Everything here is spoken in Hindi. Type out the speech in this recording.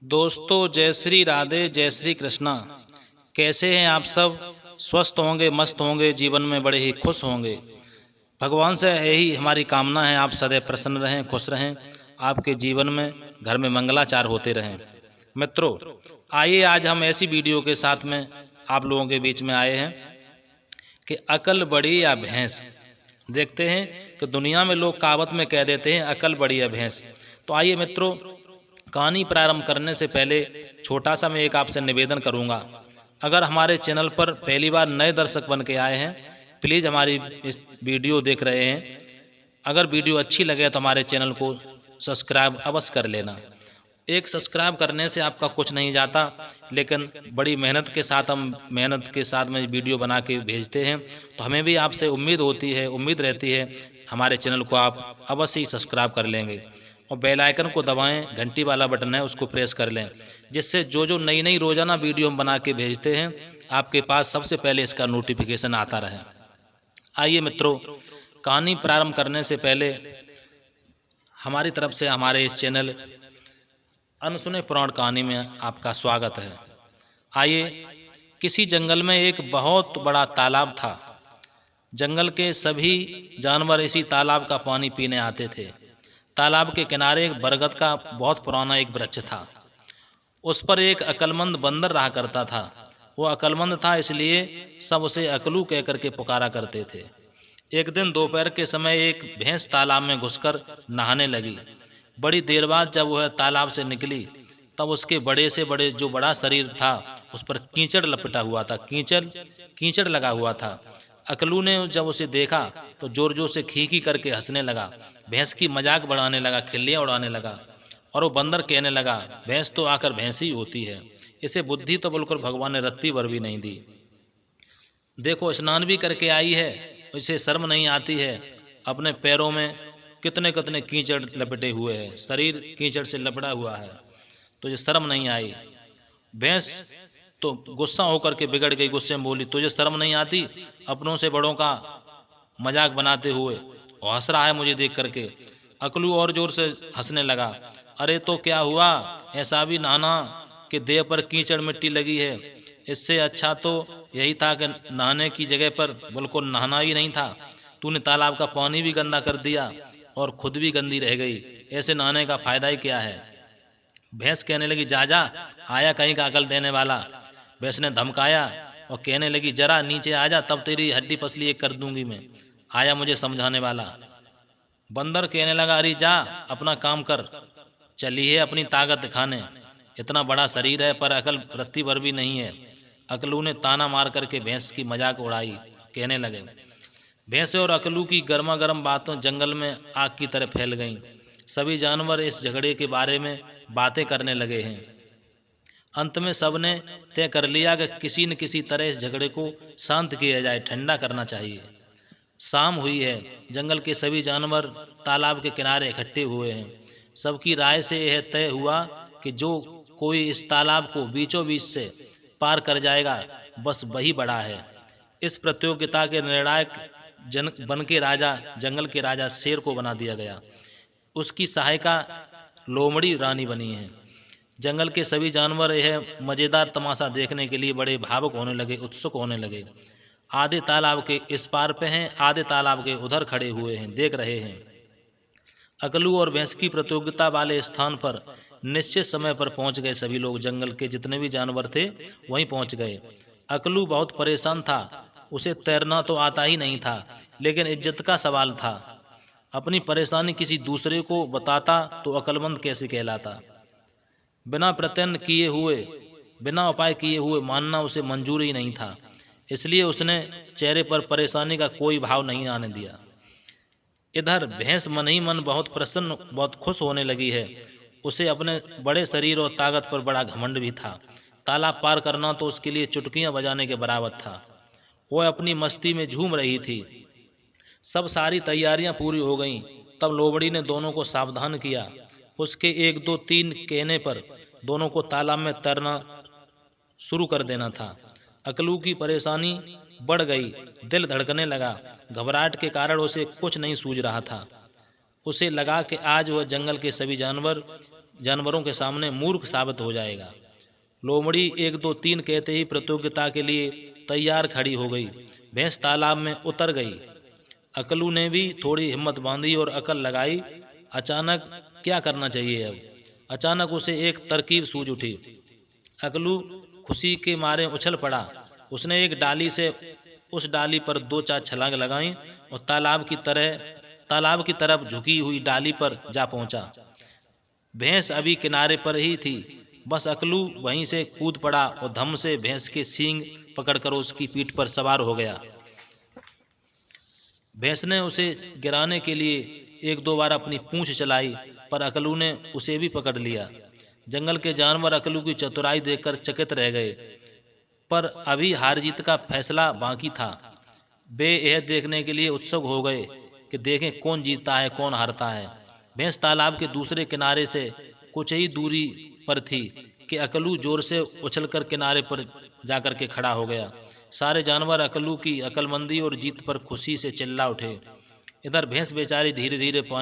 दोस्तों, जय श्री राधे, जय श्री कृष्णा। कैसे हैं आप सब? स्वस्थ होंगे, मस्त होंगे, जीवन में बड़े ही खुश होंगे। भगवान से यही हमारी कामना है, आप सदैव प्रसन्न रहें, खुश रहें, आपके जीवन में घर में मंगलाचार होते रहें। मित्रों, आइए आज हम ऐसी वीडियो के साथ में आप लोगों के बीच में आए हैं कि अकल बड़ी या भैंस। देखते हैं कि दुनिया में लोग कहावत में कह देते हैं अकल बड़ी या भैंस। तो आइए मित्रों, कहानी प्रारंभ करने से पहले छोटा सा मैं एक आपसे निवेदन करूंगा। अगर हमारे चैनल पर पहली बार नए दर्शक बन के आए हैं, प्लीज़ हमारी इस वीडियो देख रहे हैं, अगर वीडियो अच्छी लगे तो हमारे चैनल को सब्सक्राइब अवश्य कर लेना। एक सब्सक्राइब करने से आपका कुछ नहीं जाता, लेकिन बड़ी मेहनत के साथ में वीडियो बना के भेजते हैं, तो हमें भी आपसे उम्मीद रहती है हमारे चैनल को आप अवश्य ही सब्सक्राइब कर लेंगे और बेल आइकन को दबाएं, घंटी वाला बटन है उसको प्रेस कर लें, जिससे जो जो नई नई रोजाना वीडियो हम बना के भेजते हैं आपके पास सबसे पहले इसका नोटिफिकेशन आता रहे। आइए मित्रों, कहानी प्रारंभ करने से पहले हमारी तरफ से हमारे इस चैनल अनसुने पुराण कहानी में आपका स्वागत है। आइए, किसी जंगल में एक बहुत बड़ा तालाब था। जंगल के सभी जानवर इसी तालाब का पानी पीने आते थे। तालाब के किनारे एक बरगद का बहुत पुराना एक वृक्ष था। उस पर एक अक्लमंद बंदर रहा करता था। वो अक्लमंद था, इसलिए सब उसे अकलू कह करके पुकारा करते थे। एक दिन दोपहर के समय एक भैंस तालाब में घुसकर नहाने लगी। बड़ी देर बाद जब वह तालाब से निकली, तब उसके बड़े से बड़े जो बड़ा शरीर था उस पर कीचड़ लपटा हुआ था, कीचड़ लगा हुआ था। अकलू ने जब उसे देखा तो जोर जोर से खी खी करके हंसने लगा, भैंस की मजाक बढ़ाने लगा, खिल्लियाँ उड़ाने लगा। और वो बंदर कहने लगा, भैंस तो आकर भैंस ही होती है, इसे बुद्धि तो बिल्कुल भगवान ने रत्ती भर भी नहीं दी। देखो, स्नान भी करके आई है, इसे शर्म नहीं आती है। अपने पैरों में कितने कितने कीचड़ लपेटे हुए हैं, शरीर कीचड़ से लपटा हुआ है, तुझे शर्म नहीं आई। भैंस तो गुस्सा होकर के बिगड़ गई, गुस्से में बोली, तुझे शर्म नहीं आती अपनों से बड़ों का मजाक बनाते हुए? और हंस रहा है मुझे देख करके। अकलू और जोर से हंसने लगा, अरे तो क्या हुआ, ऐसा भी नहाना कि देह पर कीचड़ मिट्टी लगी है। इससे अच्छा तो यही था कि नहाने की जगह पर बिल्कुल नहाना ही नहीं था। तूने तालाब का पानी भी गंदा कर दिया और खुद भी गंदी रह गई, ऐसे नहाने का फायदा ही क्या है? भैंस कहने लगी, जा जा, आया कहीं का अकल देने वाला। भैंस ने धमकाया और कहने लगी, जरा नीचे आ जा, तब तेरी हड्डी पसली एक कर दूंगी मैं, आया मुझे समझाने वाला। बंदर कहने लगा, अरे जा, अपना काम कर, चली है अपनी ताकत दिखाने, इतना बड़ा शरीर है पर अकल रत्ती भर भी नहीं है। अकलू ने ताना मार करके भैंस की मजाक उड़ाई, कहने लगे। भैंस और अकलू की गर्मा गर्म बातों जंगल में आग की तरह फैल गईं। सभी जानवर इस झगड़े के बारे में बातें करने लगे हैं। अंत में सबने तय कर लिया कि किसी न किसी तरह इस झगड़े को शांत किया जाए, ठंडा करना चाहिए। शाम हुई है, जंगल के सभी जानवर तालाब के किनारे इकट्ठे हुए हैं। सबकी राय से यह तय हुआ कि जो कोई इस तालाब को बीचों बीच से पार कर जाएगा, बस वही बड़ा है। इस प्रतियोगिता के निर्णायक बन के जंगल के राजा शेर को बना दिया गया। उसकी सहायिका लोमड़ी रानी बनी है। जंगल के सभी जानवर यह मजेदार तमाशा देखने के लिए बड़े भावुक होने लगे, उत्सुक होने लगे। आधे तालाब के इस पार पे हैं, आधे तालाब के उधर खड़े हुए हैं, देख रहे हैं। अकलू और भैंस की प्रतियोगिता वाले स्थान पर निश्चित समय पर पहुंच गए। सभी लोग, जंगल के जितने भी जानवर थे वहीं पहुंच गए। अकलू बहुत परेशान था, उसे तैरना तो आता ही नहीं था, लेकिन इज्जत का सवाल था। अपनी परेशानी किसी दूसरे को बताता तो अक्लमंद कैसे कहलाता। बिना प्रयत्न किए हुए, बिना उपाय किए हुए मानना उसे मंजूर ही नहीं था, इसलिए उसने चेहरे पर परेशानी का कोई भाव नहीं आने दिया। इधर भैंस मन ही मन बहुत प्रसन्न, बहुत खुश होने लगी है। उसे अपने बड़े शरीर और ताकत पर बड़ा घमंड भी था। तालाब पार करना तो उसके लिए चुटकियां बजाने के बराबर था। वह अपनी मस्ती में झूम रही थी। सब सारी तैयारियां पूरी हो गईं, तब लोमड़ी ने दोनों को सावधान किया। उसके 1 2 3 कहने पर दोनों को तालाब में तैरना शुरू कर देना था। अकलू की परेशानी बढ़ गई, दिल धड़कने लगा। घबराहट के कारण उसे कुछ नहीं सूझ रहा था। उसे लगा कि आज वह जंगल के सभी जानवर जानवरों के सामने मूर्ख साबित हो जाएगा। लोमड़ी 1 2 3 कहते ही प्रतियोगिता के लिए तैयार खड़ी हो गई। भैंस तालाब में उतर गई। अकलू ने भी थोड़ी हिम्मत बांधी और अकल लगाई। अचानक क्या करना चाहिए अब? अचानक उसे एक तरकीब सूझ उठी। अकलू खुशी के मारे उछल पड़ा। उसने एक डाली से उस डाली पर 2-4 छलांग लगाई और तालाब की तरफ झुकी हुई डाली पर जा पहुंचा। भैंस अभी किनारे पर ही थी, बस अकलू वहीं से कूद पड़ा और धम से भैंस के सींग पकड़कर उसकी पीठ पर सवार हो गया। भैंस ने उसे गिराने के लिए 1-2 बार अपनी पूंछ चलाई, पर अकलू ने उसे भी पकड़ लिया। जंगल के जानवर अकलू की चतुराई देखकर चकित रह गए, पर अभी हार जीत का फैसला बाकी था। वे यह देखने के लिए उत्सुक हो गए कि देखें कौन जीतता है कौन हारता है। भैंस तालाब के दूसरे किनारे से कुछ ही दूरी पर थी कि अकलू जोर से उछलकर किनारे पर जाकर के खड़ा हो गया। सारे जानवर अकलू की अक्लमंदी और जीत पर खुशी से चिल्ला उठे। इधर भैंस बेचारी धीरे धीरे पानी